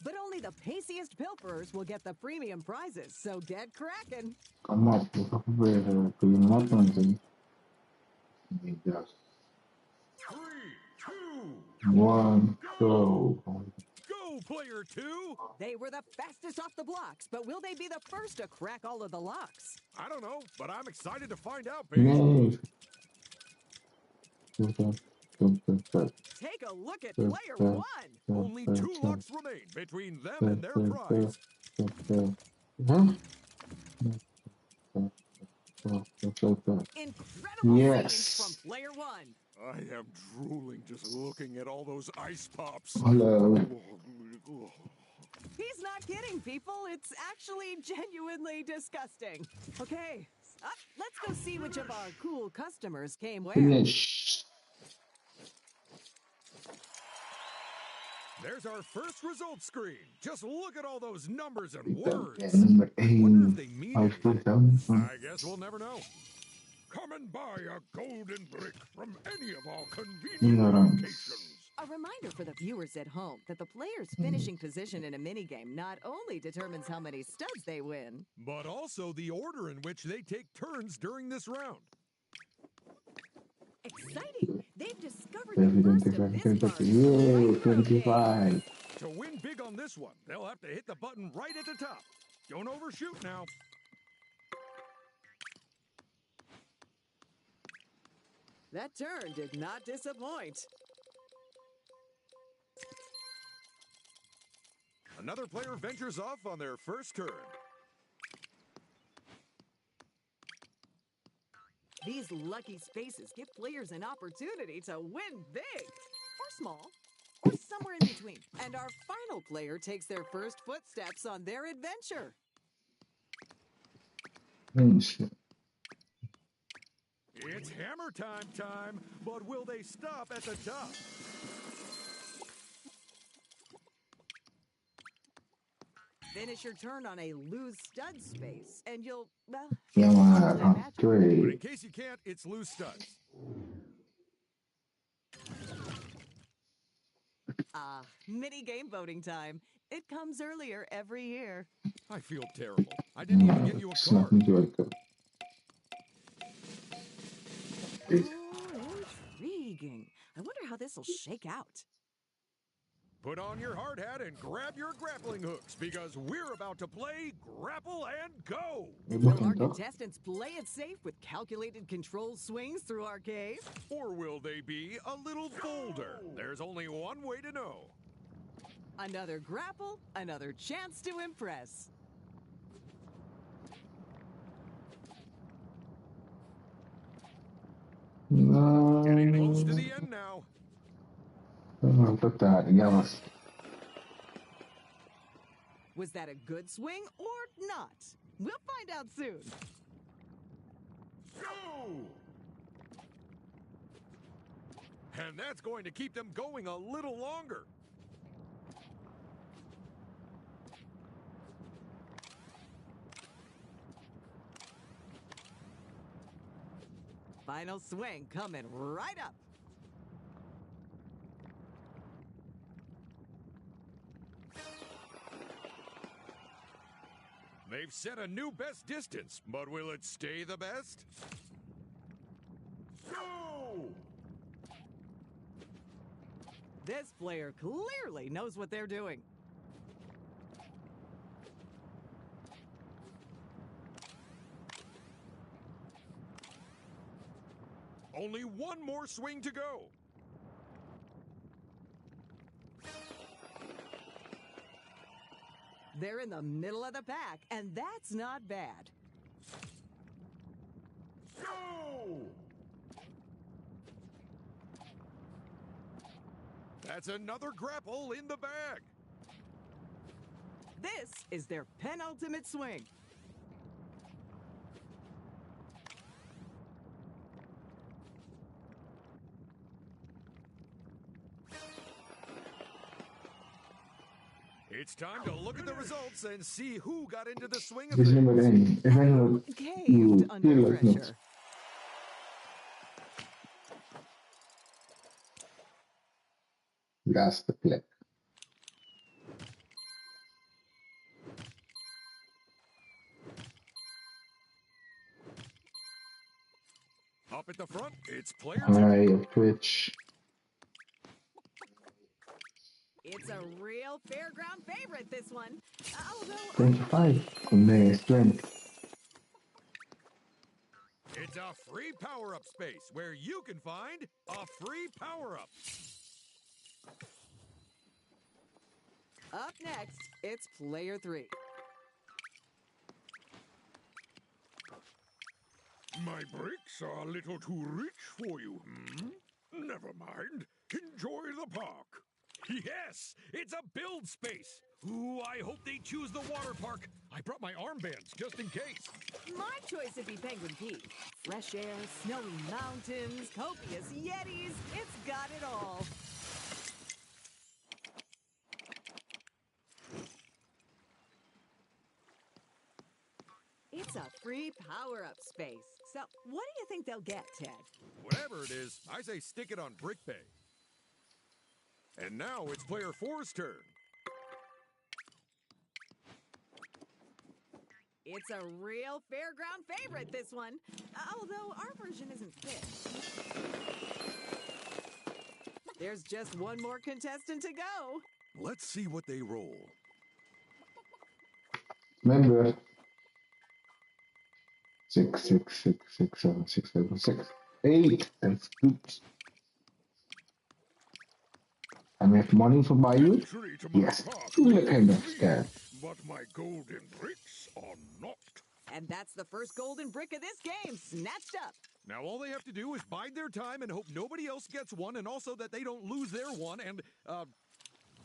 But only the paciest pilferers will get the premium prizes, so get cracking. Come up, look where you not something. Just Three, two, one go! go. Go, player two! They were the fastest off the blocks, but will they be the first to crack all of the locks? I don't know, but I'm excited to find out, baby. Nay. Take a look at player one. Only two locks remain between them and their Huh? prize. Incredible scenes from Yes. player one. I am drooling just looking at all those ice pops. Hello. He's not kidding, people. It's actually genuinely disgusting. Okay, let's go see which of our cool customers came where. Finish. There's our first results screen. Just look at all those numbers and Number words. I wonder if they mean I anything. put down. I guess we'll never know. Come and buy a golden brick from any of our convenient locations. A reminder for the viewers at home that the player's finishing position in a minigame not only determines how many studs they win, but also the order in which they take turns during this round. exciting! They've discovered the first of this month's Yay, Retro Game. 25. To win big on this one, they'll have to hit the button right at the top. Don't overshoot now. That turn did not disappoint. Another player ventures off on their first turn. These lucky spaces give players an opportunity to win big, or small, or somewhere in between. And our final player takes their first footsteps on their adventure. It's hammer time, but will they stop at the top? Finish your turn on a lose stud space, and you'll, well, Yeah, imagine. But in great. case you can't, it's loose studs. Mini game voting time. It comes earlier every year. I feel terrible. I didn't even get you a card. Oh, intriguing. I wonder how this will shake out. Put on your hard hat and grab your grappling hooks because we're about to play Grapple and Go. Will our contestants play it safe with calculated control swings through our cave? Or will they be a little bolder? There's only one way to know. Another grapple, another chance to impress. Getting close to the end now. Was that a good swing or not? We'll find out soon. Go! And that's going to keep them going a little longer. Final swing coming right up. They've set a new best distance, but will it stay the best? Go! This player clearly knows what they're doing. Only one more swing to go. They're in the middle of the pack, and that's not bad. Go! That's another grapple in the bag. This is their penultimate swing. It's time to look at the results and see who got into the swing of things. Caved under pressure. Laatste plek. Up at the front, it's player 2. Hi, Twitch. It's a real fairground favorite, this one. Although 25. Nice, 20. It's a free power-up space where you can find a free power-up. up next, it's player 3. My bricks are a little too rich for you, Never mind. Enjoy the park. Yes, it's a build space. Ooh, I hope they choose the water park. I brought my armbands just in case. My choice would be Penguin Peak. Fresh air, snowy mountains, copious yetis. It's got it all. It's a free power-up space. So, what do you think they'll get, Ted? Whatever it is, I say stick it on Brick Bay. And now it's player 4's turn. It's a real fairground favorite, this one. Although our version isn't fit. There's just one more contestant to go. Let's see what they roll. Remember. 6, 6, 6, 6, 7, 6, 7, 6, 8. That's good. And we have money for Bayou? Entry to my Yes. park Look may at be that free, scan. but my golden bricks are not. And that's the first golden brick of this game, snatched up. Now all they have to do is bide their time and hope nobody else gets one, and also that they don't lose their one, and,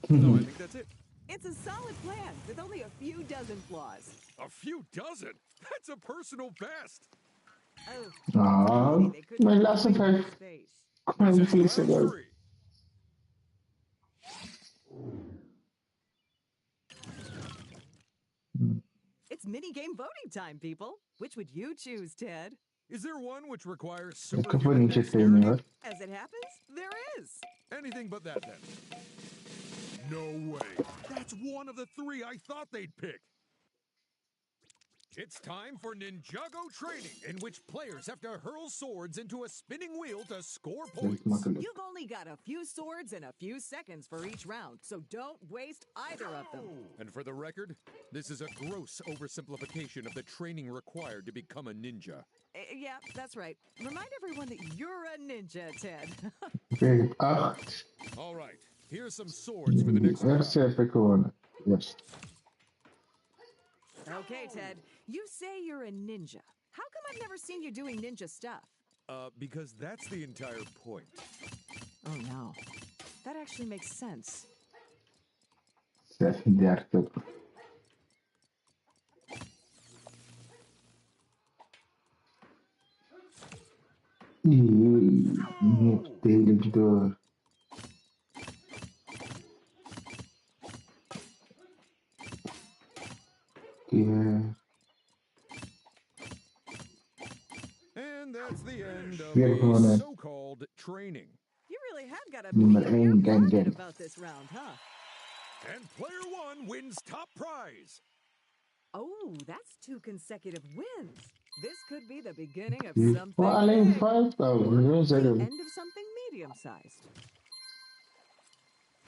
no, I think that's it. It's a solid plan with only a few dozen flaws. A few dozen? That's a personal best. Oh, Ah, they couldn't my find last a five space. This is countries round ago. 3. It's mini-game voting time, people. Which would you choose, Ted? Is there one which requires Ik heb er superhuman niet zitten in, dexterity? hoor. As it happens, there is. Anything but that, then. No way. That's one of the 3 I thought they'd pick. It's time for Ninjago training, in which players have to hurl swords into a spinning wheel to score Dat is points. makkelijk. You've only got a few swords and a few seconds for each round, so don't waste either of them. And for the record, this is a gross oversimplification of the training required to become a ninja. Yeah, that's right. Remind everyone that you're a ninja, Ted. Oké, 8. All right, here's some swords for the next Eerst round. heb ik gewonnen. Yes. Okay, Ted. You say you're a ninja. How come I've never seen you doing ninja stuff? Because that's the entire point. Oh, no. That actually makes sense. 36. Niet delen door. Ja. And that's the end of Weer the gewonnen. so-called training. You really have got a Nummer beat. You're 1, gang, confident gang. about this round, huh? And player 1 wins top prize. Oh, that's 2 consecutive wins. This could be the beginning of Die something voor alleen big. 5000. Dat is The er. end of something medium-sized.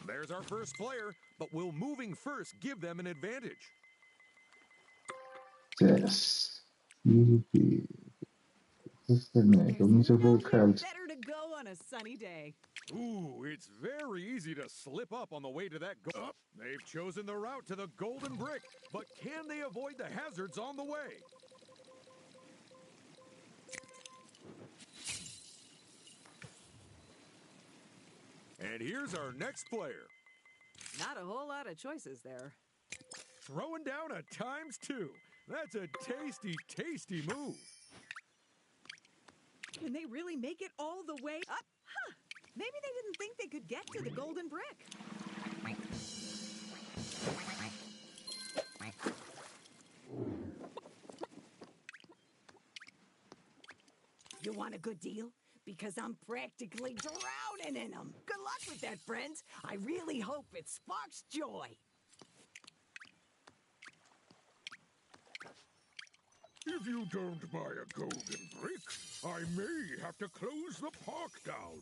There's our first player, but will moving first give them an advantage? 6. Nee, ik heb niet zoveel Nowhere geld. better to go on a sunny day. Ooh, it's very easy to slip up on the way to that goal. They've chosen the route to the golden brick, but can they avoid the hazards on the way? And here's our next player. Not a whole lot of choices there. Throwing down a ×2. That's a tasty, tasty move. Can they really make it all the way up? Huh. Maybe they didn't think they could get to the golden brick. You want a good deal? Because I'm practically drowning in them. Good luck with that, friends. I really hope it sparks joy. If you don't buy a golden brick, I may have to close the park down.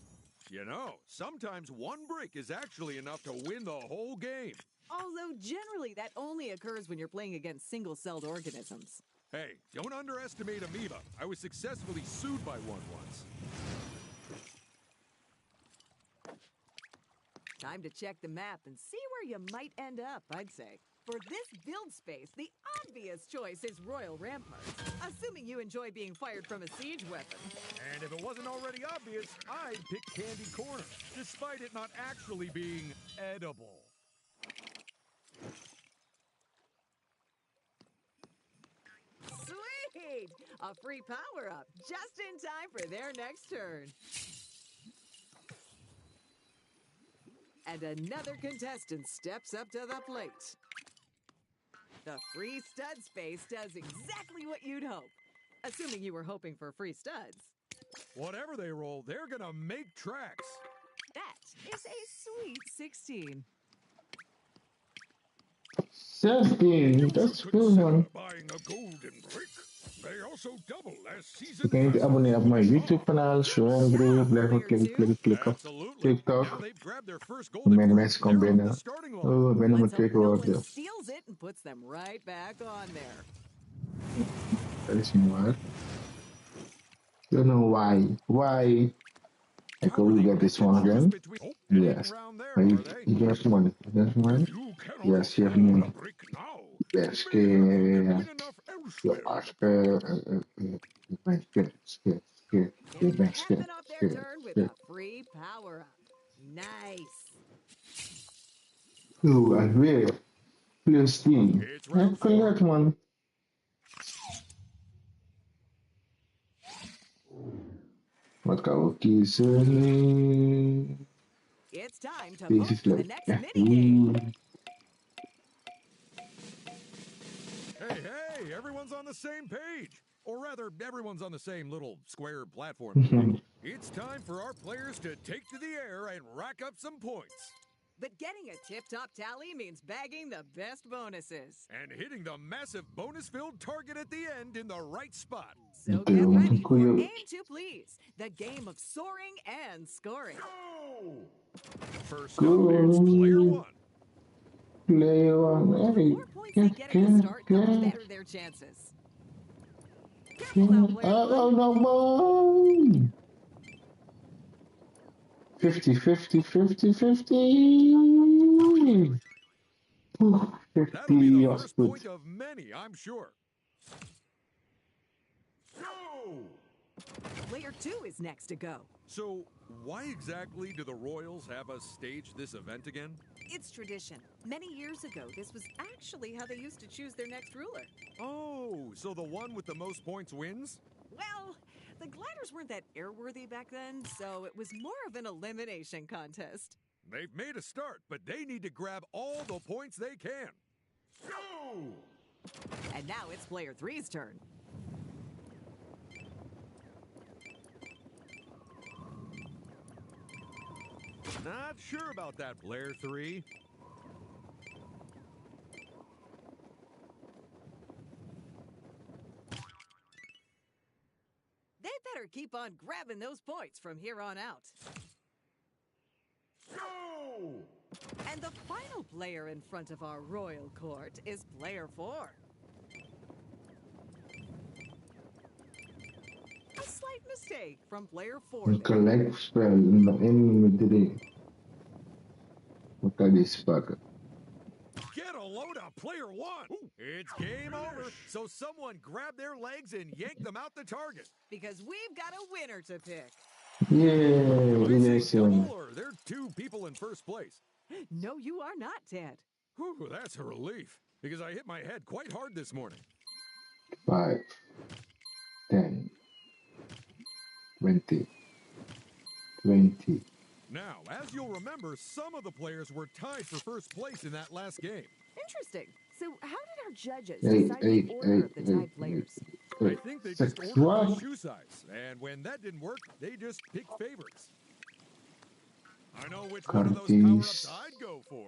You know, sometimes one brick is actually enough to win the whole game. Although generally that only occurs when you're playing against single-celled organisms. Hey, don't underestimate amoeba. I was successfully sued by one once. Time to check the map and see where you might end up, I'd say. For this build space, the obvious choice is Royal Ramparts, assuming you enjoy being fired from a siege weapon. And if it wasn't already obvious, I'd pick Candy Corner, despite it not actually being edible. Sweet! A free power-up, just in time for their next turn. And another contestant steps up to the plate. The free stud space does exactly what you'd hope, assuming you were hoping for free studs. Whatever they roll, they're gonna make tracks. That is a sweet 16. 16, that's Should good, man. consider buying a golden brick. They also double as Je season kan je passes abonneren op for mijn the YouTube shop. kanaal, Joanne Broer, blijf maar klikken op Absolutely. Now TikTok. they've grabbed their first En golden mijn brick. mensen komen They're off the binnen. starting line. Oh, ik ben nummer Let's 2 hope no one geworden. steals it and puts them right back on there. Dat is niet waar. Don't know why. Why? I could get this one again. Yes. You get money. You get money? You cannot Yes, you have afford money. a brick now. Yes, You may not get yeah. enough You elsewhere. ask, skip. And capping off their turn with a free power-up. Nice. Oeh, en weer. Plus 10. It's Heb round ik geleerd, 4. man. Wat kan we kiezen? It's time to Deze vote is for the leuk. next Ja. minigame. Hey, everyone's on the same page. Or rather, everyone's on the same little square platform. It's time for our players to take to the air and rack up some points. But getting a tip-top tally means bagging the best bonuses. And hitting the massive bonus-filled target at the end in the right spot. So get ready for Aim to Please, the game of soaring and scoring. First up, it's player 1. Player 1. The more points they get at the start, the better their chances. Careful now, player 1. Oh, no, boy. 50. 50. That'll be the was first goed. point of many, I'm sure. Player 2 is next to go. So, why exactly do the Royals have us stage this event again? It's tradition. Many years ago, this was actually how they used to choose their next ruler. Oh, so the one with the most points wins? Well, the gliders weren't that airworthy back then, so it was more of an elimination contest. They've made a start, but they need to grab all the points they can. And now it's player 3's turn. Not sure about that, player 3. They better keep on grabbing those points from here on out. And the final player in front of our royal court is player 4. A slight mistake from player 4. Een gelijkspel in nummer 3. We kan deze pakken. Get a load of player 1. It's game over. So someone grab their legs and yank them out the target. Because we've got a winner to pick. Yay, Is it Inesian. double or there are 2 people in first place? No, you are not, Ted. Whew, that's a relief. Because I hit my head quite hard this morning. 5, 10, 20. Now, as you'll remember, some of the players were tied for first place in that last game. Interesting. So how did our judges Hey, decide hey, the order of the hey, tied players? I think they just ordered by shoe size. And when that didn't work, they just picked favorites. I know which one of those power-ups I'd go for.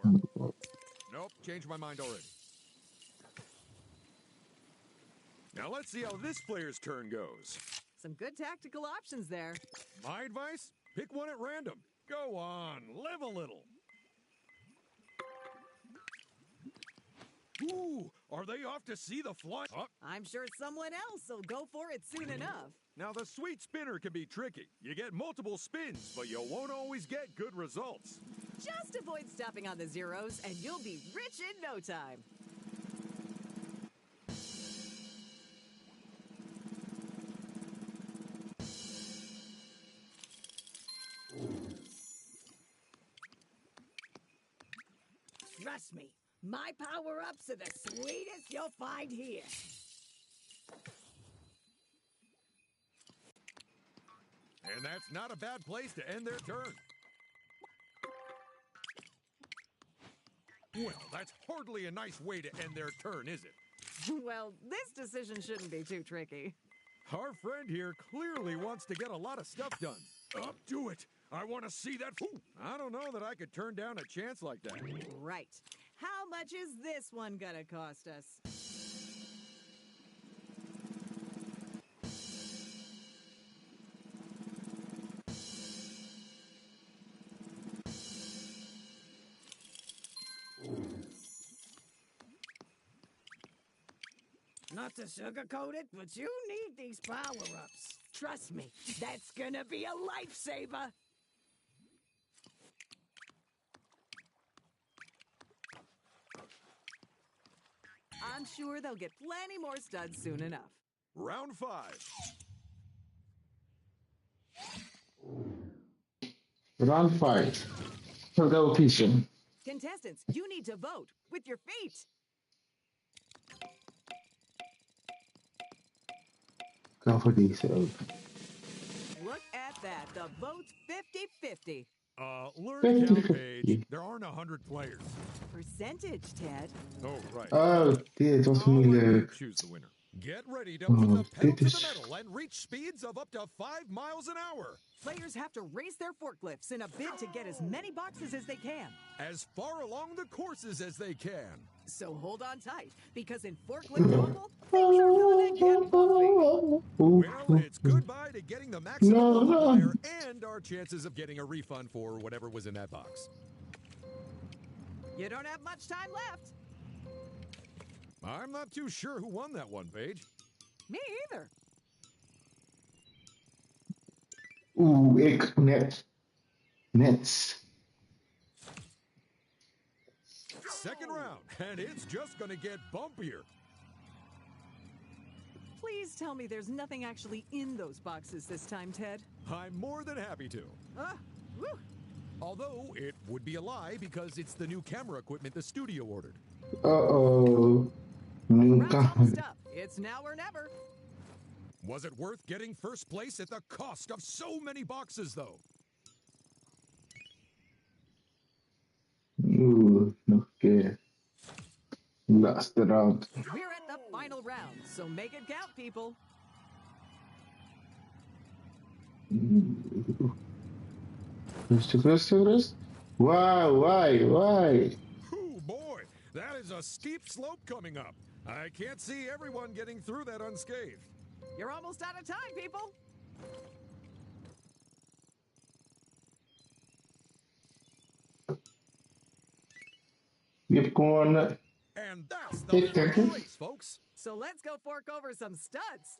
Nope, changed my mind already. Now let's see how this player's turn goes. some good tactical options there. My advice? Pick one at random. Go on, live a little. Ooh, are they off to see the fly? Oh. I'm sure someone else will go for it soon enough. Now, the sweet spinner can be tricky. You get multiple spins, but you won't always get good results. Just avoid stopping on the zeros, and you'll be rich in no time. Trust me, my power-ups are the sweetest you'll find here. And that's not a bad place to end their turn. Well, that's hardly a nice way to end their turn, is it? Well, this decision shouldn't be too tricky. Our friend here clearly wants to get a lot of stuff done. Up to it. I want to see that. Ooh, I don't know that I could turn down a chance like that. Right. How much is this one gonna cost us? Not to sugarcoat it, but you need these power-ups. Trust me, that's gonna be a lifesaver. I'm sure they'll get plenty more studs soon enough. Round 5. Round 5. Competition. Contestants, you need to vote with your feet. Go for these. Look at that. The vote's 50-50. Learn count page. There aren't 100 players. Percentage, Ted. Oh, right. Oh, dit was moeilijk. Choose the winner. Get ready to put the pedal dit to is... the metal and reach speeds of up to 5 miles an hour. Players have to race their forklifts in a bid to get as many boxes as they can. As far along the courses as they can. So hold on tight, because in forklift oval, things are gonna get bumpy. Well, it's goodbye to getting the maximum multiplier and our chances of getting a refund for whatever was in that box. You don't have much time left. I'm not too sure who won that one, Paige. Me either. Oeh, ik net. Net. Second round, and it's just gonna get bumpier. Please tell me there's nothing actually in those boxes this time, Ted. I'm more than happy to. Whew. Although it would be a lie because it's the new camera equipment the studio ordered. Uh-oh. New Round's almost up. It's now or never. Was it worth getting first place at the cost of so many boxes, though? Oeh, nog een keer. Laatste round. We're at the final round, so make it count, people. Rustig, rustig, rustig. Why? Oh boy, that is a steep slope coming up. I can't see everyone getting through that unscathed. You're almost out of time, people. Je hebt gewoon... And that's the final race, folks. So let's go fork over some studs.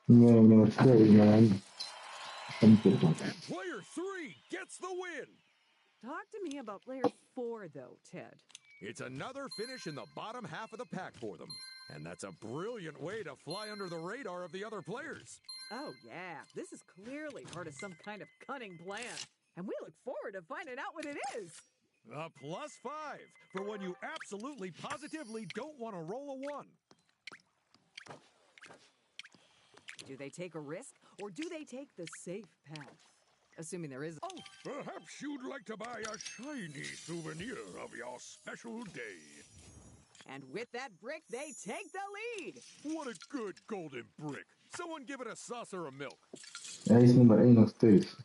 Nee, man. And player 3 gets the win. Talk to me about player 4, though, Ted. It's another finish in the bottom half of the pack for them. And that's a brilliant way to fly under the radar of the other players. Oh, yeah. This is clearly part of some kind of cunning plan. And we look forward to finding out what it is. A +5 for when you absolutely positively don't want to roll a 1. Do they take a risk, or do they take the safe path? Assuming there is... Oh, perhaps you'd like to buy a shiny souvenir of your special day. And with that brick, they take the lead. What a good golden brick. Someone give it a saucer of milk. Hij is nummer 1 nog steeds.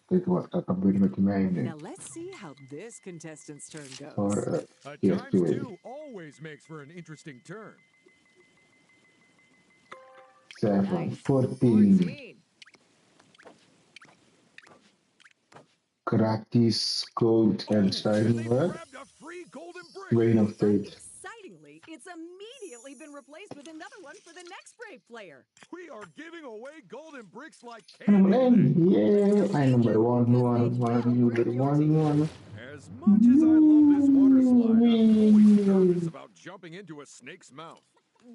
Kijk wat gaat gebeuren met die mijne. Now let's see how this contestant's turn goes. Or, A yes, times 2 always makes for an interesting turn. 7, Nice. 14. Gratis code and starting They've word. grabbed a free golden brick. Reign of But Fate. excitingly, it's immediately been replaced with another one for the next brave player. We are giving away golden bricks like Number candy today. 9. Let's go, Yeah, I number Major, 1, because 1, stage 12 number brings your 1, team. 1. As much as I love this water slide, I'm always nervous about jumping into a snake's mouth.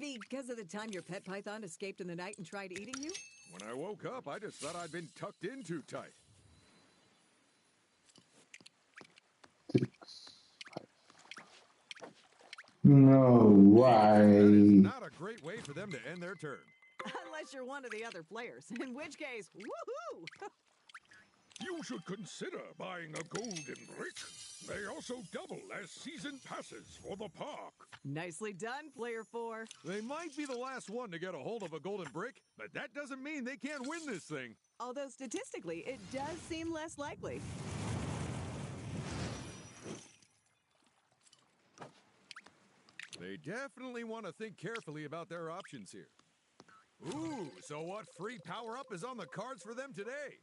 Because of the time your pet python escaped in the night and tried eating you? When I woke up, I just thought I'd been tucked in too tight. 6. No, That is why? not a great way for them to end their turn. Unless you're one of the other players, in which case, woohoo! You should consider buying a golden brick. They also double as season passes for the park. Nicely done, player 4. They might be the last one to get a hold of a golden brick, but that doesn't mean they can't win this thing. Although statistically, it does seem less likely. They definitely want to think carefully about their options here. Ooh, so what free power-up is on the cards for them today?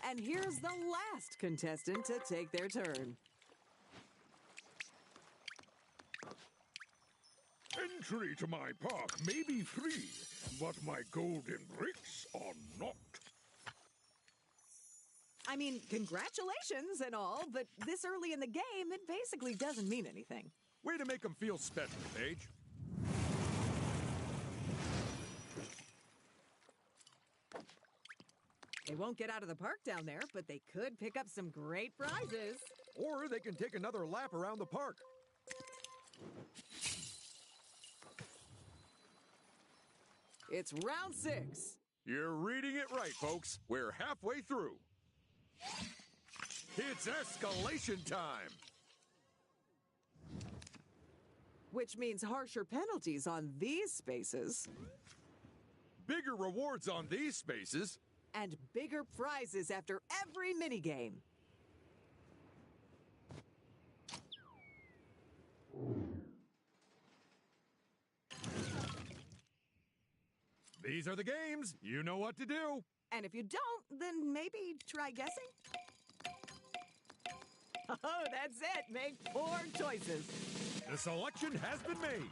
And here's the last contestant to take their turn. Entry to my park may be free, but my golden bricks are not. I mean, congratulations and all, but this early in the game, it basically doesn't mean anything. Way to make them feel special, Paige. They won't get out of the park down there, but they could pick up some great prizes. Or they can take another lap around the park. It's round 6. You're reading it right, folks. We're halfway through. It's escalation time. Which means harsher penalties on these spaces. Bigger rewards on these spaces. And bigger prizes after every minigame. These are the games. You know what to do. And if you don't, then maybe try guessing? Oh, that's it. Make 4 choices. The selection has been made.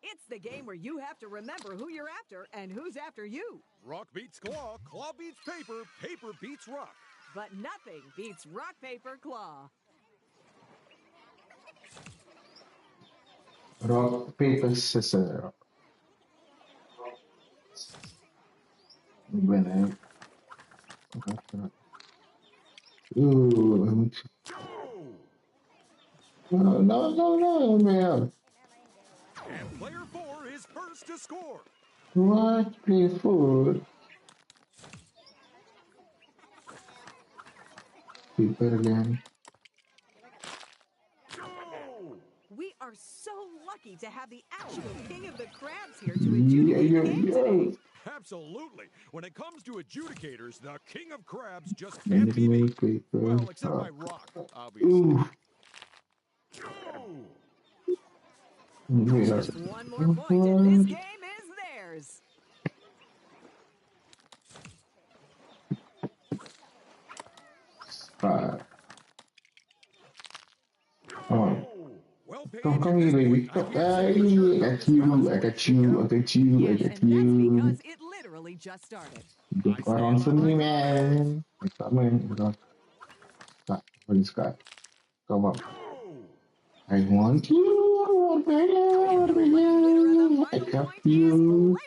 It's the game where you have to remember who you're after and who's after you. Rock beats claw, claw beats paper, paper beats rock. But nothing beats rock, paper, claw. Rock, paper, scissors. Winner. Ooh. No, man. And player 4 is first to score. What? Play food. Paper again. We are so lucky to have the actual king of the crabs here to adjudicate the game today. Absolutely. When it comes to adjudicators, the king of crabs just can't be beat. Paper. Well, except by rock, obviously. Ooh. Just one more point, and this game is theirs. Five. Oh. Well, Paige, Come here, baby. I got you. I got you. I got you. Yes, and that's because it literally just started. Don't go around for me, man. Come in. Scott, what is Scott? Come up. I want you. I got you.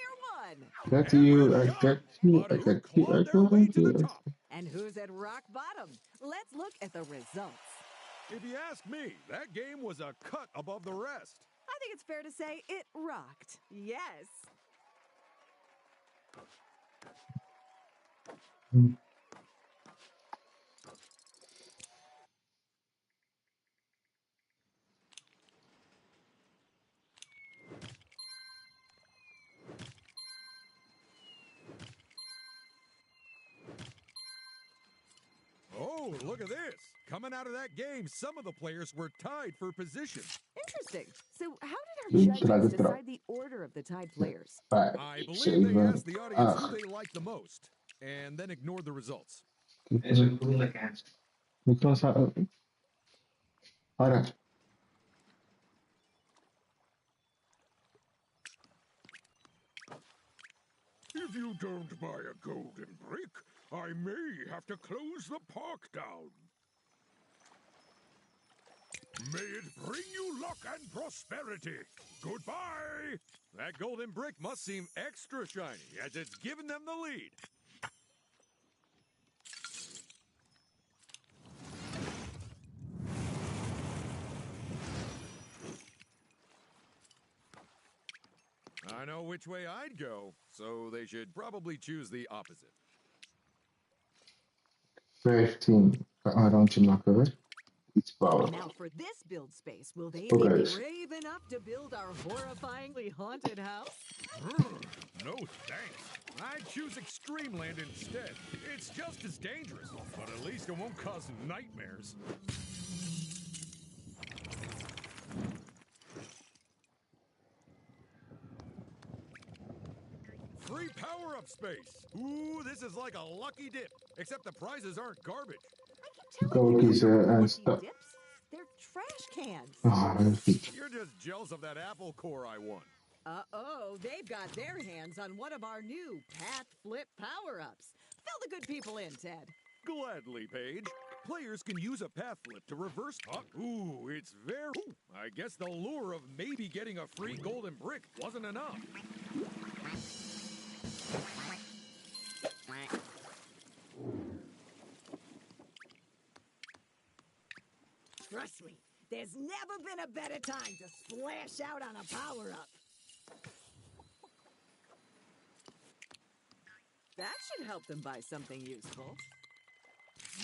Got you. I got you. I got you. I got you. And who's at rock bottom? Let's look at the results. If you ask me, that game was a cut above the rest. I think it's fair to say it rocked. Yes. Oh, Oh, look at this. Coming out of that game, some of the players were tied for position. Interesting. So how did Dus our je laat judges het erop. decide the order of the tied players? 5, I believe they 7, asked the audience who 8. they liked the most, and then ignored the results. Microsoft. Ahora. If you don't buy a golden brick, I may have to close the park down. May it bring you luck and prosperity. Goodbye! That golden brick must seem extra shiny, as it's given them the lead. I know which way I'd go, so they should probably choose the opposite. 15. Rondje maken we. Iets bouwen. Now for this build space, will they Okay. be brave enough to build our horrifyingly haunted house? No thanks. I'd choose Extreme Land instead. It's just as dangerous, but at least it won't cause nightmares. Free power-up space. Ooh, this is like a lucky dip, except the prizes aren't garbage. I keep Go telling you, kiezen en lucky stop. dips. They're trash cans. Ah, dat is goed. You're just jealous of that apple core I won. Uh-oh, they've got their hands on one of our new Path Flip power-ups. Fill the good people in, Ted. Gladly, Paige. Players can use a path flip to reverse. Ooh, it's very. Ooh, I guess the lure of maybe getting a free golden brick wasn't enough. Trust me, there's never been a better time to splash out on a power-up. That should help them buy something useful.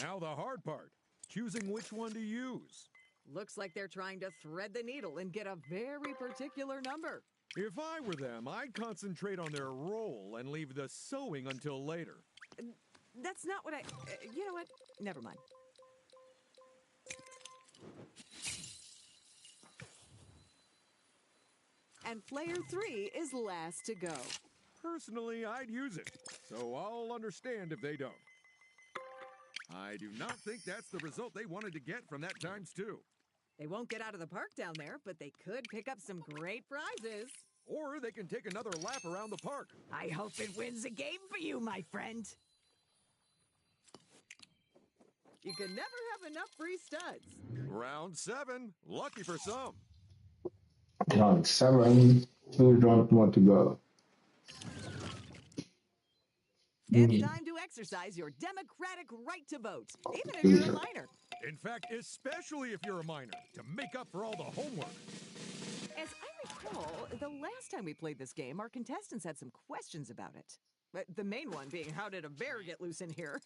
Now the hard part, choosing which one to use. Looks like they're trying to thread the needle and get a very particular number. If I were them, I'd concentrate on their roll and leave the sewing until later. That's not what I... you know what? Never mind. And player 3 is last to go. Personally, I'd use it, so I'll understand if they don't. I do not think that's the result they wanted to get from that ×2. They won't get out of the park down there, but they could pick up some great prizes. Or they can take another lap around the park. I hope it wins a game for you, my friend. You can never have enough free studs. Round 7, lucky for some. Round 7. Who don't want to go? It's time to exercise your democratic right to vote, even if you're a minor. In fact, especially if you're a minor, to make up for all the homework. As I recall, the last time we played this game, our contestants had some questions about it. The main one being, how did a bear get loose in here?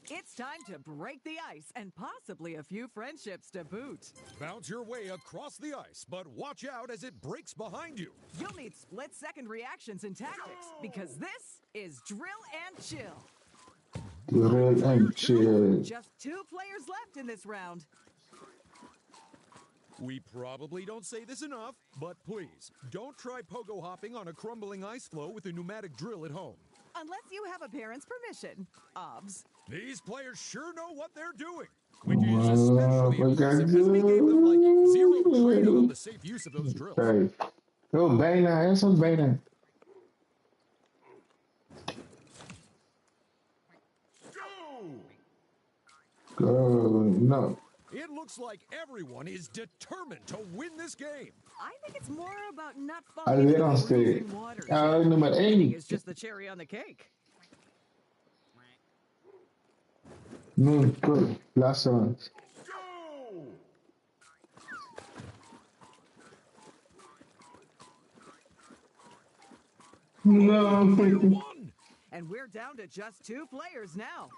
It's time to break the ice and possibly a few friendships to boot. Bounce your way across the ice, but watch out as it breaks behind you. You'll need split-second reactions and tactics, because this is Drill and Chill. Drill and chill. Just 2 players left in this round. We probably don't say this enough, but please, don't try pogo hopping on a crumbling ice floe with a pneumatic drill at home. Unless you have a parent's permission. Obs. These players sure know what they're doing, which is especially impressive as we gave them like 0 training on the safe use of those drills. Hey. Oh, bijna. Hij is ook bijna. Go. No. It looks like everyone is determined to win this game. I think it's more about not Hij falling is into weer aan the het steken. freezing water. Ja, nummer 1. It's just the cherry on the cake. No, good. Last one. No. Won! And we're down to just 2 players now.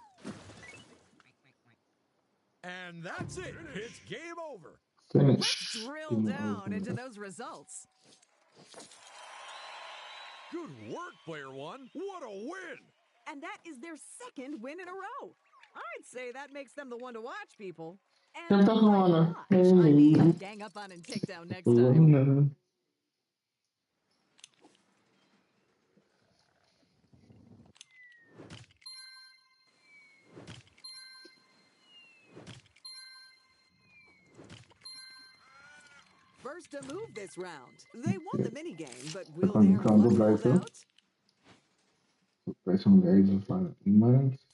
And that's it. It's game over. Finish. Drill down into those results. Good work, player 1. What a win! And that is their 2nd win in a row. I'd say that makes them the one to watch, people. Ik heb And toch by gewonnen. watch, I mean gang up on and take down next time. Gewonnen. First to move this round. They won the minigame, but will Kan their luck hold blijven. out? Bij zo'n even van iemand.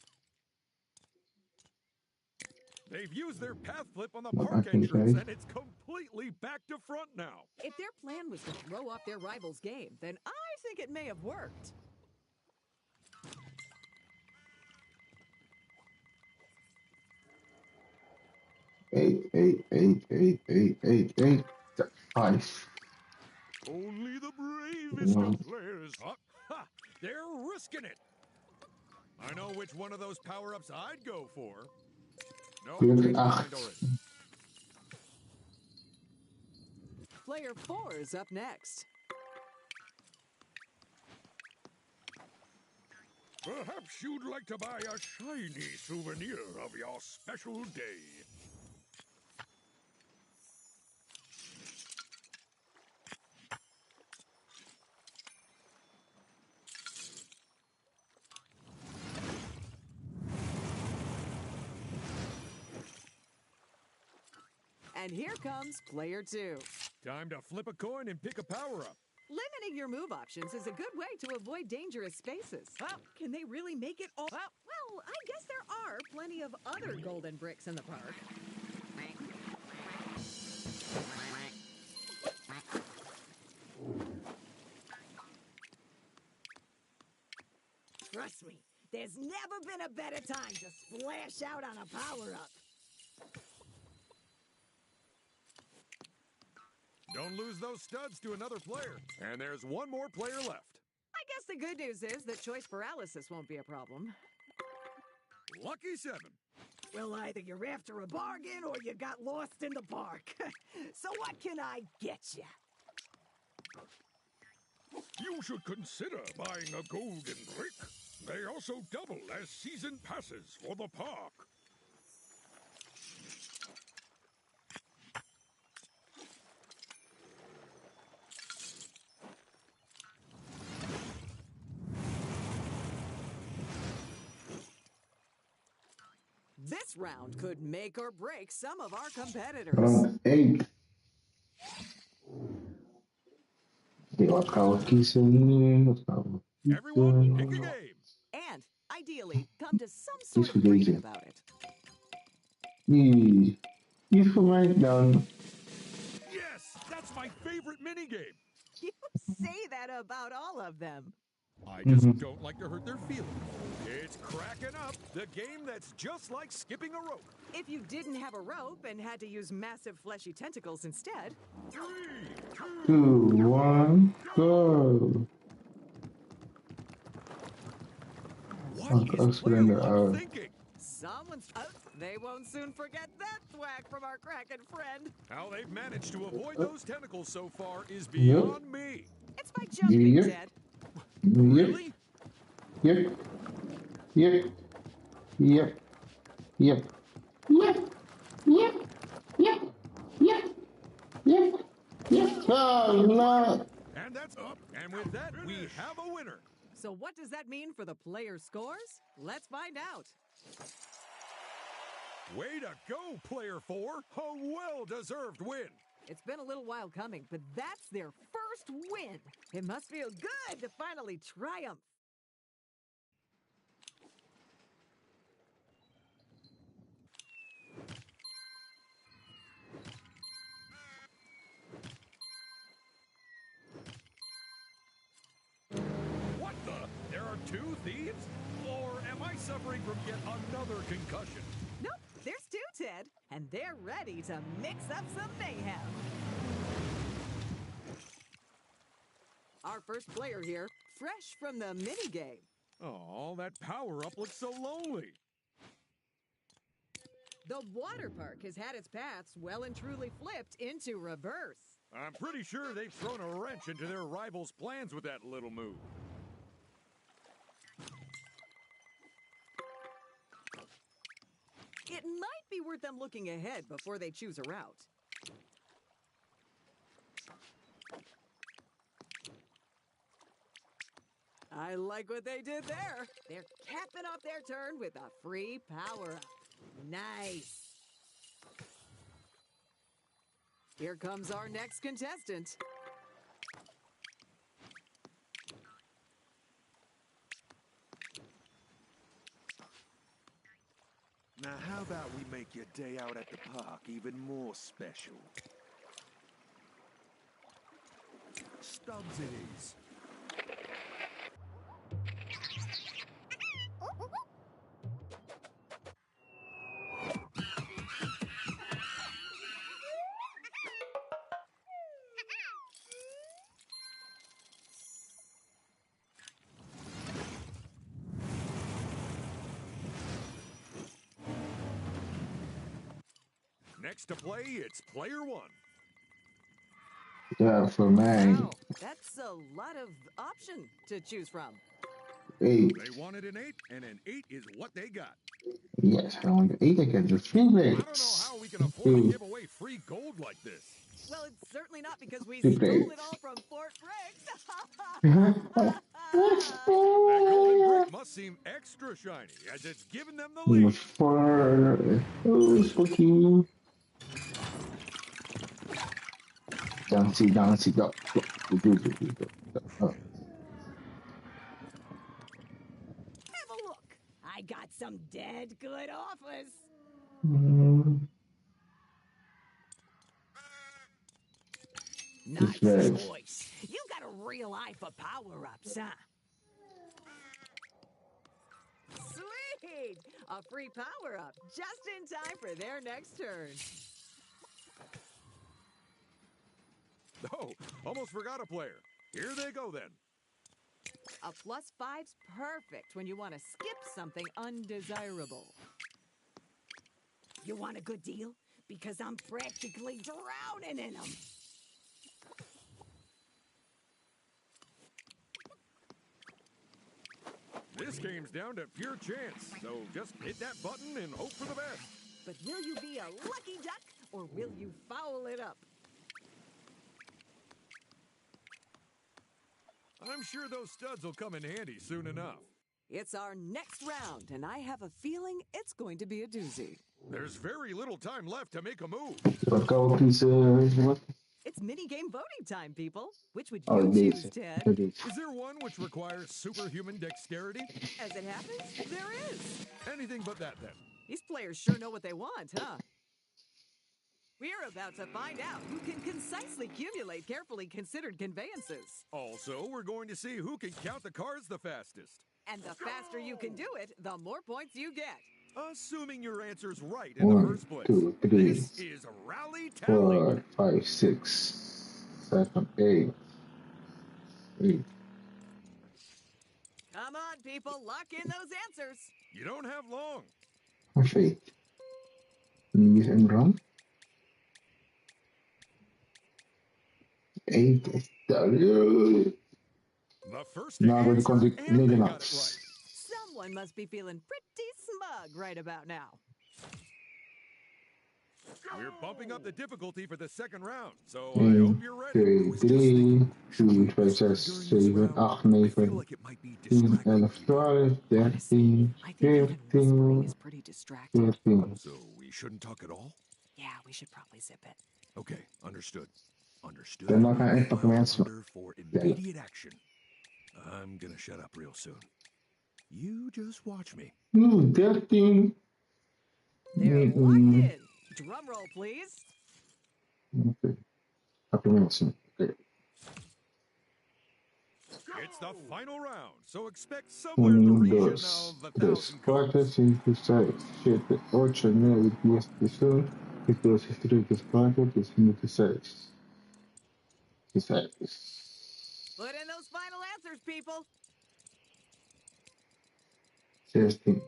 They've used their path flip on the Wat park maakt niet entrance, uit. and it's completely back to front now. If their plan was to throw off their rival's game, then I think it may have worked. Hey. Nice. Only the bravest of players. Ha! They're risking it. I know which one of those power-ups I'd go for. No, changed my mind already. Player 4 is up next. Perhaps you'd like to buy a shiny souvenir of your special day. And here comes player 2. Time to flip a coin and pick a power-up. Limiting your move options is a good way to avoid dangerous spaces. Well, can they really make it all? Well, I guess there are plenty of other golden bricks in the park. Trust me, there's never been a better time to splash out on a power-up. Don't lose those studs to another player. And there's one more player left. I guess the good news is that choice paralysis won't be a problem. Lucky 7. Well, either you're after a bargain or you got lost in the park. So what can I get you? You should consider buying a golden brick. They also double as season passes for the park. This round could make or break some of our competitors. Round 8. Oké, wat gaan we kiezen nu? Everyone, pick a game. And, ideally, come to some Kies sort voor of agreement deze. about it. Die voor mij dan. Yes, that's my favorite minigame. You say that about all of them. I just don't like to hurt their feelings. It's cracking up, the game that's just like skipping a rope. If you didn't have a rope and had to use massive fleshy tentacles instead. 3, 2, 1, go. What is player 1 thinking? Someone's... they won't soon forget that thwack from our Kraken friend. How they've managed to avoid those tentacles so far is beyond me. It's by jumping, Ted. Really? Yep. Oh, no. And that's up. And with that, we have a winner. So what does that mean for the player scores? Let's find out. Way to go, player 4. A well-deserved win. It's been a little while coming, but that's their first win. It must feel good to finally triumph. What the? There are 2 thieves? Or am I suffering from yet another concussion? Nope, there's 2, Ted, and they're ready to mix up some mayhem. Our first player here, fresh from the minigame. Oh, that power-up looks so lonely. The water park has had its paths well and truly flipped into reverse. I'm pretty sure they've thrown a wrench into their rivals' plans with that little move. It might be worth them looking ahead before they choose a route. I like what they did there. They're capping off their turn with a free power-up. Nice. Here comes our next contestant. Now, how about we make your day out at the park even more special? Stubbs it is. Next to play, it's player one. Ja, voor mij. Wow, that's a lot of option to choose from. 8. They wanted an 8, and an 8 is what they got. Yes, I want 8. I get the free I don't know plates. how we can afford to give away free gold like this. Well, it's certainly not because we Free stole it plates. all from Fort Briggs. That golden brick must seem extra shiny, as it's given them the Number lead. 4. Oh, spooky. Don't see, go. Go. Oh. Have a look. I got some dead good offers. Nice Right. choice. You got a real eye for power-ups, huh? Sweet! A free power-up just in time for their next turn. Oh, almost forgot a player. Here they go then. A +5's perfect when you want to skip something undesirable. You want a good deal? Because I'm practically drowning in them. This game's down to pure chance, so just hit that button and hope for the best. But will you be a lucky duck, or will you foul it up? I'm sure those studs will come in handy soon enough. It's our next round, and I have a feeling it's going to be a doozy. There's very little time left to make a move. Wat kan we kiezen? Wat? It's minigame voting time, people. Which would Oh, you choose, deze. Ted? Deze. Is there one which requires superhuman dexterity? As it happens, there is. Anything but that, then. These players sure know what they want, huh? We're about to find out who can concisely accumulate carefully considered conveyances. Also, we're going to see who can count the cards the fastest. And the faster you can do it, the more points you get. Assuming your answer's right in the 1, first place. 2, 3, This is Rally Tally. 4, 5, 6, 7, 8. 8. Come on, people, lock in those answers. You don't have long. Perfect. Nu is een rand. 8 is The first to Nou, dan kon answer, ik and they got it Nederlands. right. Someone must be feeling pretty smug right about now. We're bumping up the difficulty for the second round, so I 1, hope you're ready. 2, 3, 4, 5, 6, 7, 8, I 9, feel like it might be 10, distracting. 11, 12, 13, I think even whispering 14, is pretty distracting. 15. So we shouldn't talk at all? Yeah, we should probably zip it. Okay, understood. Understood. Dan ga ik pakken File mensen. under for immediate action. I'm gonna shut up real soon. You just watch me. 13. They're locked in. Drum roll, please. Oké. Pakken mensen. Oké. It's the final round, so expect somewhere in the 1, region 2, of 3, 1,000 4, cards. 5, 6, 7, 8, 9, 10, 11, 12, 13, 14, 15, 16. 16. Put in those final answers, people. 16.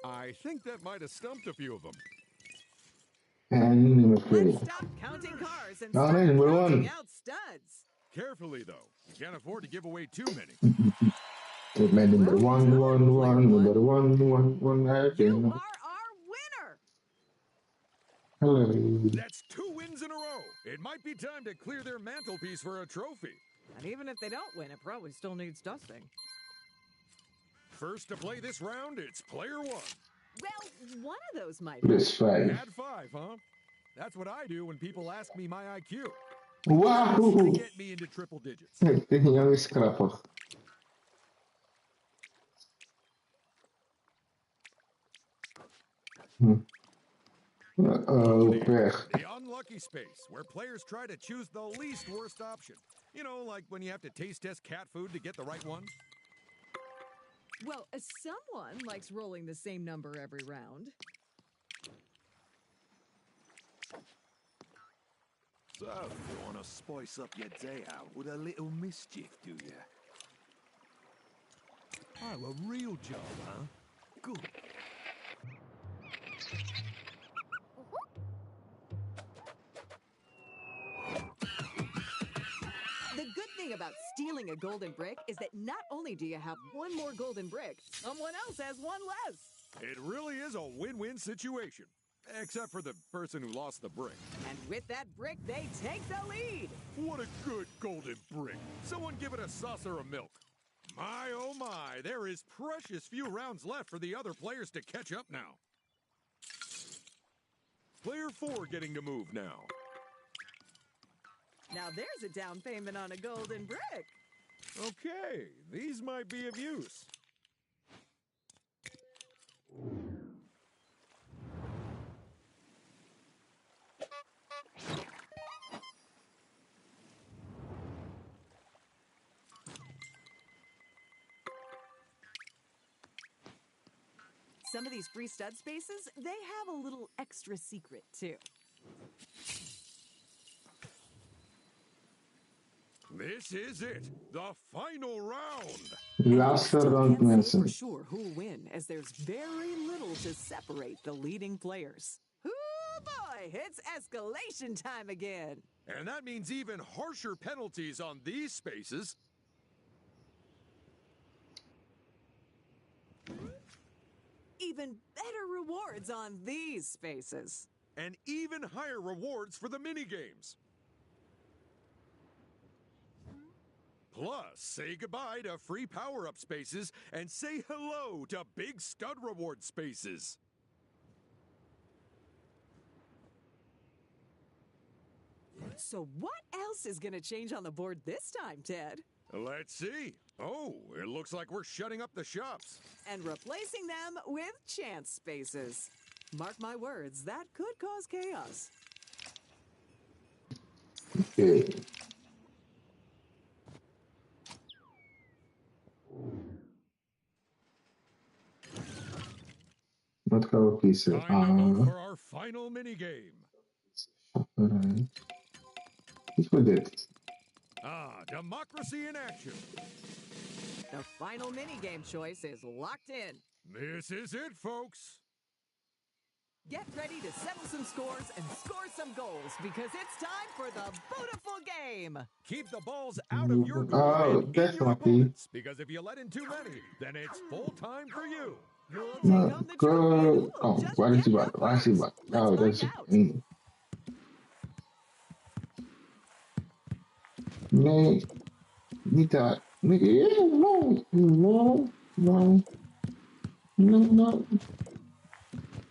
I think that might have stumped a few of them. number Let's 3. stop counting cars and No, start number counting 1. out studs. Carefully, though. You can't afford to give away too many. Take my number Well 1, done, 1, player 1, one. number 1, 1, 1. I You think. are our winner. Hello. That's 2 wins in a row. It might be time to clear their mantelpiece for a trophy. And even if they don't win, it probably still needs dusting. First to play this round, it's player 1. Well, one of those might be. Plus 5. Add 5, huh? That's what I do when people ask me my IQ. Wow! To get me into triple digits. Dit is grappig. Oh dear. Weg. The unlucky space, where players try to choose the least worst option. You know, like when you have to taste test cat food to get the right one. Well, someone likes rolling the same number every round. So, you want to spice up your day out with a little mischief, do you? Oh, a real job, huh? Good. The good thing about stealing a golden brick is that not only do you have one more golden brick, someone else has one less. It really is a win-win situation. Except for the person who lost the brick. And with that brick, they take the lead. What a good golden brick. Someone give it a saucer of milk. My, oh my, there is precious few rounds left for the other players to catch up now. Player 4 getting to move now. Now there's a down payment on a golden brick. Okay, these might be of use. Some of these free stud spaces, they have a little extra secret, too. This is it, the final round. Laatste round, Can't say mensen. for sure who'll win, as there's very little to separate the leading players. Oh boy, it's escalation time again. And that means even harsher penalties on these spaces. Even better rewards on these spaces. And even higher rewards for the minigames. Plus, say goodbye to free power-up spaces and say hello to big stud reward spaces. So what else is going to change on the board this time, Ted? Let's see. Oh, it looks like we're shutting up the shops. And replacing them with chance spaces. Mark my words, that could cause chaos. Okay. Wat gaan we kiezen? Time to vote for our final minigame. Schapperij. Kies voor dit. Democracy in action. The final minigame choice is locked in. This is it, folks. Get ready to settle some scores and score some goals, because it's time for the beautiful game. Keep the balls out of your goal Oh, and in that's your lucky. opponents, because if you let in too many, then it's full time for you. Who'll take Nou, home the trophy and who'll just waar is get die the bal? Waar is die bal? points? Let's Oh, dat find is... out. Nee, niet daar. Nee, no, no, no, no, no,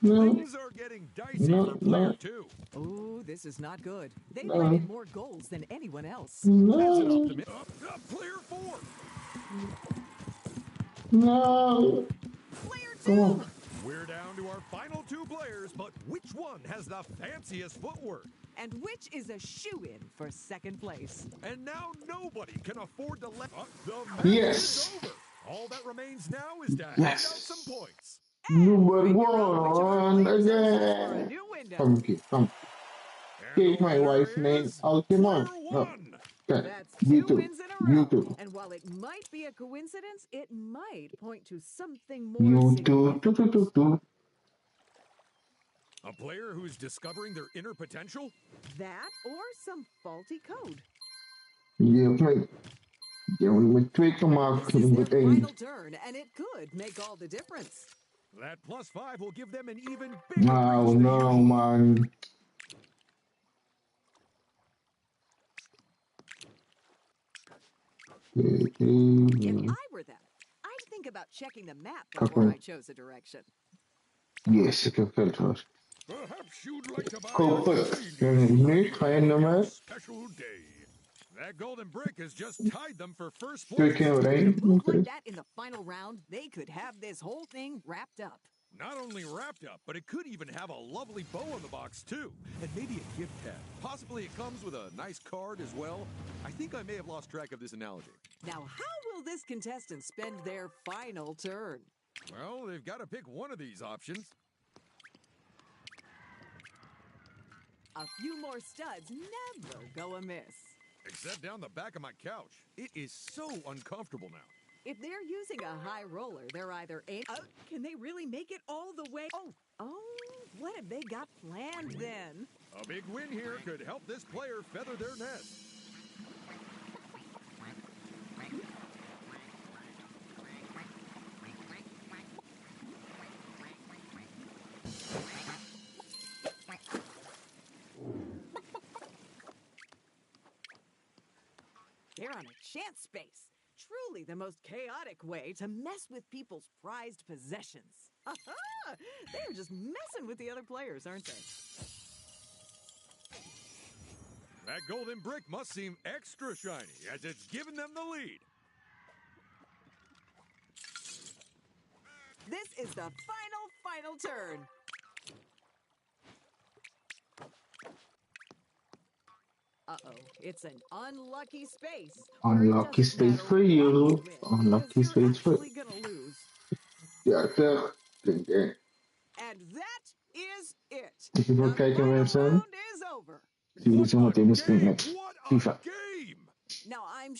no, Things are getting dicey No, for player no. 2. Oh, this is not good. They've No. let in more goals than anyone else. That's an no, optimist. Player 4. no. Player Come 2! on. We're down to our final 2 players, but which one has the fanciest footwork? And which is a shoe-in for second place. And now nobody can afford to let up. The match Yes. is over. All that remains now is to hand out Yes. some points. Number Figure out which of our one players are set for a again. new window. Come here, come. And Take the my winner wife's name is out your player mouth. No. 1. Okay. That's You 2 too. wins in a You row. too. And while it might be a coincidence, it might point to something more You too. significant. Too. A player who's discovering their inner potential? That or some faulty code. Je moet met 2 keer maken, This is niet their met 1. final turn, and it could make all the difference. That +5 will give them an even bigger Nou, reach than no, usual. man. If I were them, I'd think about checking the map before I chose a direction. Yes, ik heb geld vast. Perhaps you'd like to buy Koop a het. genius Nu ga je naar mij. special day. That golden brick has just tied them for first 2 place. keer With a overheen. move like that in the final round, they could have this whole thing wrapped up. Not only wrapped up, but it could even have a lovely bow on the box, too. And maybe a gift tag. Possibly it comes with a nice card as well. I think I may have lost track of this analogy. Now, how will this contestant spend their final turn? Well, they've got to pick one of these options. A few more studs never go amiss. Except down the back of my couch. It is so uncomfortable now. If they're using a high roller, they're either can they really make it all the way? Oh, what have they got planned then? A big win here could help this player feather their nest. They're on a chance space. Truly the most chaotic way to mess with people's prized possessions. Aha! They're just messing with the other players, aren't they? That golden brick must seem extra shiny, as it's given them the lead. This is the final turn. Uh-oh, it's an unlucky space. Unlucky space for you. Unlucky space for you. Ja, toch. Denk ik. And that is it. Even kijken, mensen. Jullie zo meteen misschien met FIFA. Now I'm